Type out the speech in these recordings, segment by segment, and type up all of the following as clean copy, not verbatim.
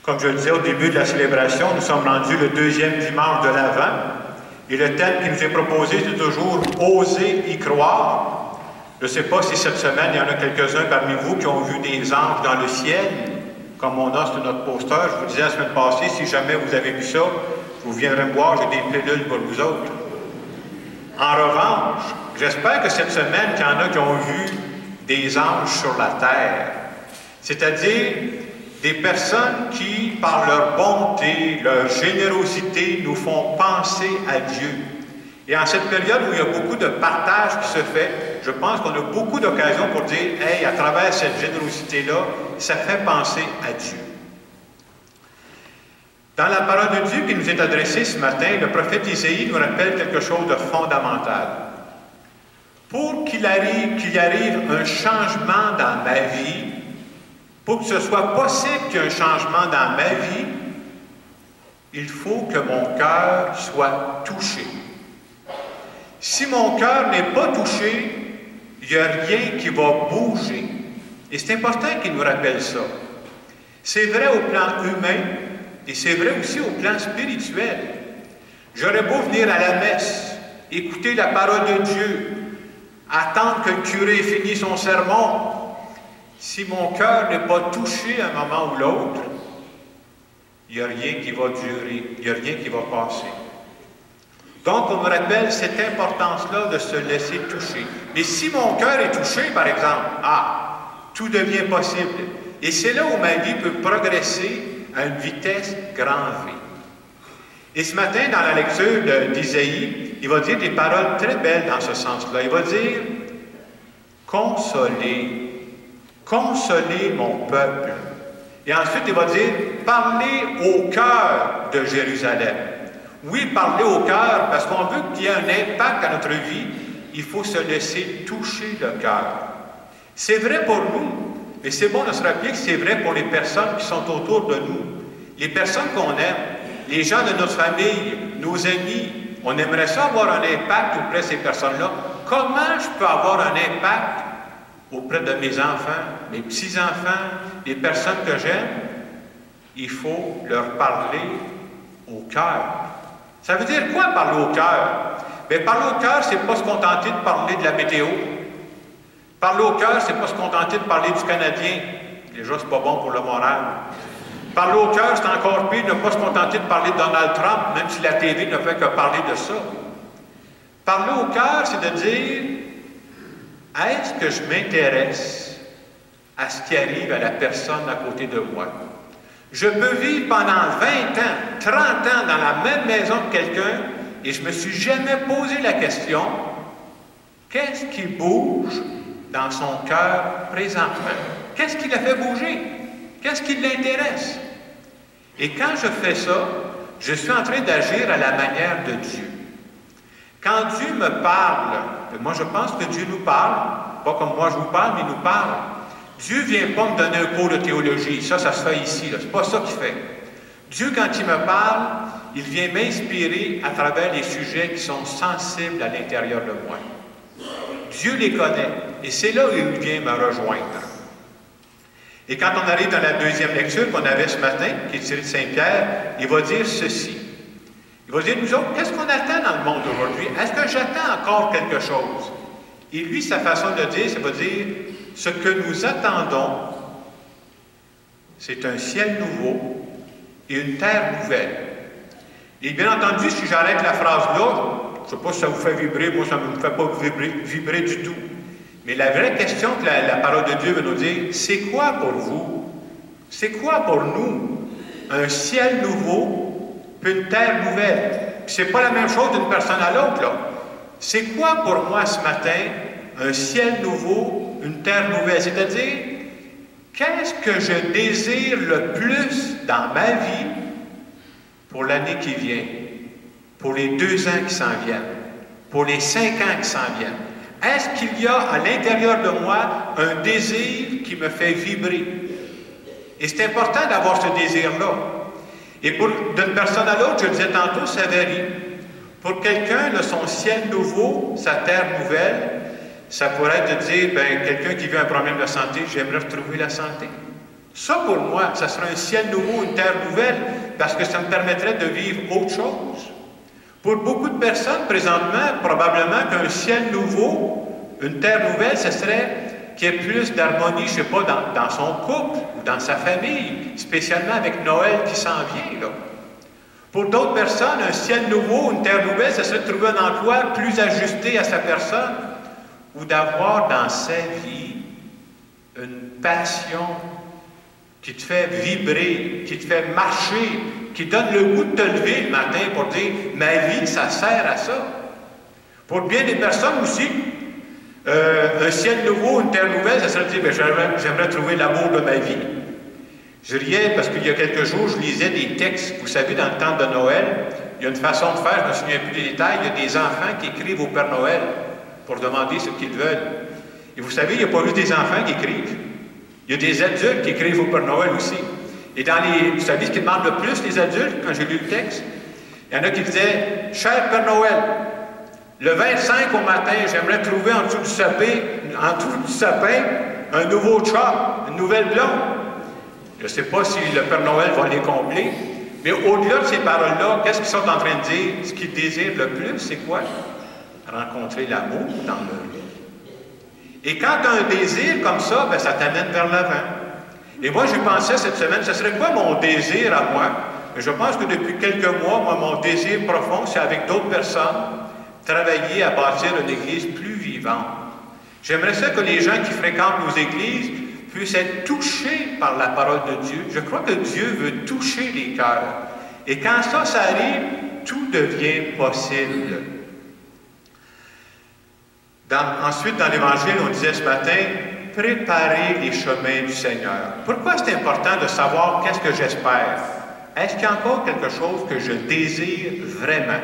Comme je le disais au début de la célébration, nous sommes rendus le deuxième dimanche de l'Avent. Et le thème qui nous est proposé, c'est toujours « Oser y croire ». Je ne sais pas si cette semaine, il y en a quelques-uns parmi vous qui ont vu des anges dans le ciel, comme on a sur notre poster. Je vous disais la semaine passée, si jamais vous avez vu ça, vous viendrez me voir, j'ai des pilules pour vous autres. En revanche, j'espère que cette semaine, il y en a qui ont vu des anges sur la terre. C'est-à-dire des personnes qui, par leur bonté, leur générosité, nous font penser à Dieu. Et en cette période où il y a beaucoup de partage qui se fait, je pense qu'on a beaucoup d'occasions pour dire « Hey, à travers cette générosité-là, ça fait penser à Dieu. » Dans la parole de Dieu qui nous est adressée ce matin, le prophète Isaïe nous rappelle quelque chose de fondamental. Pour qu'il y arrive un changement dans ma vie, pour que ce soit possible qu'il y ait un changement dans ma vie, il faut que mon cœur soit touché. Si mon cœur n'est pas touché, il n'y a rien qui va bouger. Et c'est important qu'il nous rappelle ça. C'est vrai au plan humain et c'est vrai aussi au plan spirituel. J'aurais beau venir à la messe, écouter la parole de Dieu, attendre que le curé ait fini son sermon. Si mon cœur n'est pas touché à un moment ou l'autre, il n'y a rien qui va durer, il n'y a rien qui va passer. Donc, on me rappelle cette importance-là de se laisser toucher. Mais si mon cœur est touché, par exemple, tout devient possible. Et c'est là où ma vie peut progresser à une vitesse grand V. Et ce matin, dans la lecture d'Isaïe, il va dire des paroles très belles dans ce sens-là. Il va dire « Consolez, consolez mon peuple. » Et ensuite, il va dire « Parlez au cœur de Jérusalem. » Oui, parler au cœur, parce qu'on veut qu'il y ait un impact à notre vie, il faut se laisser toucher le cœur. C'est vrai pour nous, mais c'est bon de se rappeler que c'est vrai pour les personnes qui sont autour de nous. Les personnes qu'on aime, les gens de notre famille, nos amis, on aimerait ça avoir un impact auprès de ces personnes-là. Comment je peux avoir un impact auprès de mes enfants, mes petits-enfants, les personnes que j'aime? Il faut leur parler au cœur. Ça veut dire quoi, parler au cœur? Bien, parler au cœur, c'est pas se contenter de parler de la météo. Parler au cœur, c'est pas se contenter de parler du Canadien. Déjà, c'est pas bon pour le moral. Parler au cœur, c'est encore pire de ne pas se contenter de parler de Donald Trump, même si la TV ne fait que parler de ça. Parler au cœur, c'est de dire, est-ce que je m'intéresse à ce qui arrive à la personne à côté de moi? Je peux vivre pendant 20 ans, 30 ans dans la même maison que quelqu'un et je ne me suis jamais posé la question, qu'est-ce qui bouge dans son cœur présentement? Qu'est-ce qui le fait bouger? Qu'est-ce qui l'intéresse? Et quand je fais ça, je suis en train d'agir à la manière de Dieu. Quand Dieu me parle, moi je pense que Dieu nous parle, pas comme moi je vous parle, mais il nous parle. Dieu ne vient pas me donner un cours de théologie, ça se fait ici, c'est pas ça qu'il fait. Dieu, quand il me parle, il vient m'inspirer à travers les sujets qui sont sensibles à l'intérieur de moi. Dieu les connaît, et c'est là où il vient me rejoindre. Et quand on arrive dans la deuxième lecture qu'on avait ce matin, qui est tirée de Saint-Pierre, il va dire ceci. Il va dire, nous autres, qu'est-ce qu'on attend dans le monde aujourd'hui? Est-ce que j'attends encore quelque chose? Et lui, sa façon de dire, ça veut dire, ce que nous attendons, c'est un ciel nouveau et une terre nouvelle. Et bien entendu, si j'arrête la phrase-là, je ne sais pas si ça vous fait vibrer, moi ça ne me fait pas vibrer du tout. Mais la vraie question que la parole de Dieu veut nous dire, c'est quoi pour vous? C'est quoi pour nous? Un ciel nouveau puis une terre nouvelle. Ce n'est pas la même chose d'une personne à l'autre, là. C'est quoi pour moi ce matin, un ciel nouveau, une terre nouvelle? C'est-à-dire, qu'est-ce que je désire le plus dans ma vie pour l'année qui vient, pour les 2 ans qui s'en viennent, pour les 5 ans qui s'en viennent? Est-ce qu'il y a à l'intérieur de moi un désir qui me fait vibrer? Et c'est important d'avoir ce désir-là. Et d'une personne à l'autre, je disais tantôt, ça varie. Pour quelqu'un, son ciel nouveau, sa terre nouvelle, ça pourrait être de dire, bien, quelqu'un qui vit un problème de santé, j'aimerais retrouver la santé. Ça, pour moi, ça serait un ciel nouveau, une terre nouvelle, parce que ça me permettrait de vivre autre chose. Pour beaucoup de personnes, présentement, probablement qu'un ciel nouveau, une terre nouvelle, ce serait qu'il y ait plus d'harmonie, je ne sais pas, dans son couple ou dans sa famille, spécialement avec Noël qui s'en vient, là. Pour d'autres personnes, un ciel nouveau, une terre nouvelle, ce serait de trouver un emploi plus ajusté à sa personne ou d'avoir dans sa vie une passion qui te fait vibrer, qui te fait marcher, qui donne le goût de te lever le matin pour dire « ma vie, ça sert à ça ». Pour bien des personnes aussi, un ciel nouveau, une terre nouvelle, ça serait de dire « j'aimerais trouver l'amour de ma vie ». Je riais parce qu'il y a quelques jours, je lisais des textes. Vous savez, dans le temps de Noël, il y a une façon de faire, je ne me souviens plus des détails, il y a des enfants qui écrivent au Père Noël pour demander ce qu'ils veulent. Et vous savez, il n'y a pas juste des enfants qui écrivent. Il y a des adultes qui écrivent au Père Noël aussi. Et vous savez ce qu'ils demandent le plus, les adultes, quand j'ai lu le texte? Il y en a qui disaient « Cher Père Noël, le 25 au matin, j'aimerais trouver en dessous du sapin, un nouveau chat, une nouvelle blonde. » Je ne sais pas si le Père Noël va les combler, mais au-delà de ces paroles-là, qu'est-ce qu'ils sont en train de dire? Ce qu'ils désirent le plus, c'est quoi? Rencontrer l'amour dans leur vie. Et quand tu as un désir comme ça, ben, ça t'amène vers l'avant. Et moi, je pensais cette semaine, ce serait quoi mon désir à moi? Mais je pense que depuis quelques mois, moi, mon désir profond, c'est avec d'autres personnes, travailler à bâtir une Église plus vivante. J'aimerais ça que les gens qui fréquentent nos églises puissent être touchés par la parole de Dieu. Je crois que Dieu veut toucher les cœurs. Et quand ça arrive, tout devient possible. Ensuite, dans l'Évangile, on disait ce matin, préparez les chemins du Seigneur. Pourquoi c'est important de savoir qu'est-ce que j'espère? Est-ce qu'il y a encore quelque chose que je désire vraiment?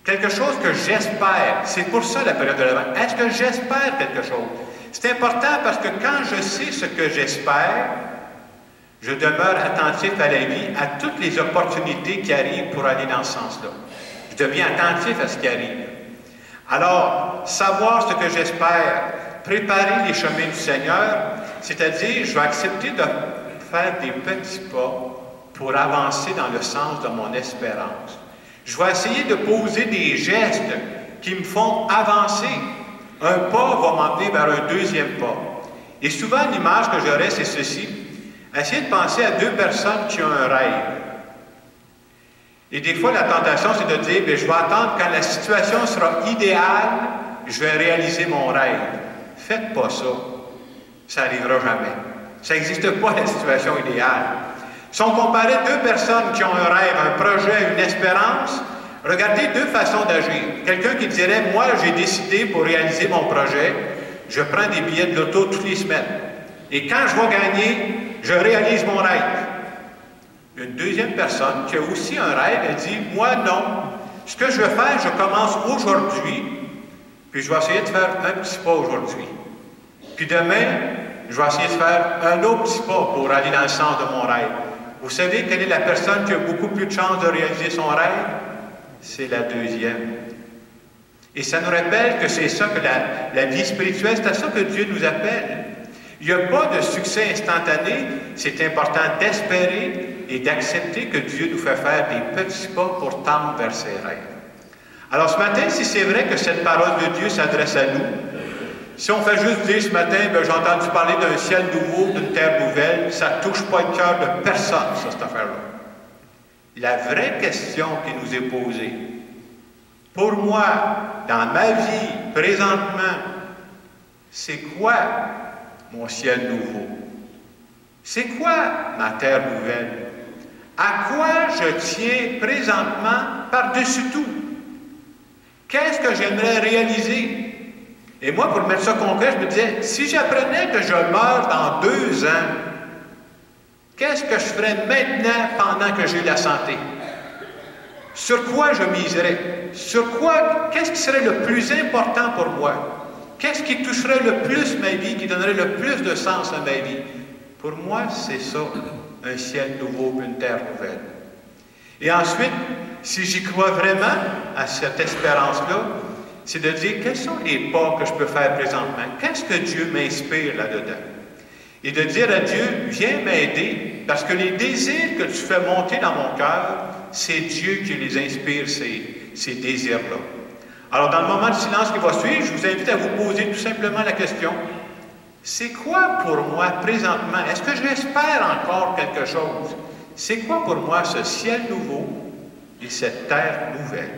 Quelque chose que j'espère. C'est pour ça la période de l'Avent. Est-ce que j'espère quelque chose? C'est important parce que quand je sais ce que j'espère, je demeure attentif à la vie, à toutes les opportunités qui arrivent pour aller dans ce sens-là. Je deviens attentif à ce qui arrive. Alors, savoir ce que j'espère, préparer les chemins du Seigneur, c'est-à-dire, je vais accepter de faire des petits pas pour avancer dans le sens de mon espérance. Je vais essayer de poser des gestes qui me font avancer. Un pas va m'emmener vers un deuxième pas. Et souvent, l'image que j'aurais, c'est ceci. Essayez de penser à deux personnes qui ont un rêve. Et des fois, la tentation, c'est de dire, bien, je vais attendre quand la situation sera idéale, je vais réaliser mon rêve. Faites pas ça. Ça n'arrivera jamais. Ça n'existe pas, la situation idéale. Si on comparait deux personnes qui ont un rêve, un projet, une espérance, regardez deux façons d'agir. Quelqu'un qui dirait, moi, j'ai décidé pour réaliser mon projet, je prends des billets de loto toutes les semaines. Et quand je vais gagner, je réalise mon rêve. Une deuxième personne qui a aussi un rêve, elle dit, moi, non. Ce que je veux faire, je commence aujourd'hui, puis je vais essayer de faire un petit pas aujourd'hui. Puis demain, je vais essayer de faire un autre petit pas pour aller dans le sens de mon rêve. Vous savez quelle est la personne qui a beaucoup plus de chances de réaliser son rêve? C'est la deuxième. Et ça nous rappelle que c'est ça que la vie spirituelle, c'est à ça que Dieu nous appelle. Il n'y a pas de succès instantané. C'est important d'espérer et d'accepter que Dieu nous fait faire des petits pas pour tendre vers ses rêves. Alors ce matin, si c'est vrai que cette parole de Dieu s'adresse à nous, si on fait juste dire ce matin, j'ai entendu parler d'un ciel nouveau, d'une terre nouvelle, ça ne touche pas le cœur de personne, ça, cette affaire-là. La vraie question qui nous est posée, pour moi, dans ma vie, présentement, c'est quoi mon ciel nouveau? C'est quoi ma terre nouvelle? À quoi je tiens présentement par-dessus tout? Qu'est-ce que j'aimerais réaliser? Et moi, pour mettre ça concret, je me disais, si j'apprenais que je meurs dans 2 ans, qu'est-ce que je ferais maintenant pendant que j'ai la santé? Sur quoi je miserais? Sur quoi? Qu'est-ce qui serait le plus important pour moi? Qu'est-ce qui toucherait le plus ma vie, qui donnerait le plus de sens à ma vie? Pour moi, c'est ça, un ciel nouveau, une terre nouvelle. Et ensuite, si j'y crois vraiment à cette espérance-là, c'est de dire quels sont les pas que je peux faire présentement. Qu'est-ce que Dieu m'inspire là-dedans? et de dire à Dieu, viens m'aider, parce que les désirs que tu fais monter dans mon cœur, c'est Dieu qui les inspire, ces désirs-là. Alors, dans le moment de silence qui va suivre, je vous invite à vous poser tout simplement la question, c'est quoi pour moi présentement? Est-ce que j'espère encore quelque chose? C'est quoi pour moi ce ciel nouveau et cette terre nouvelle?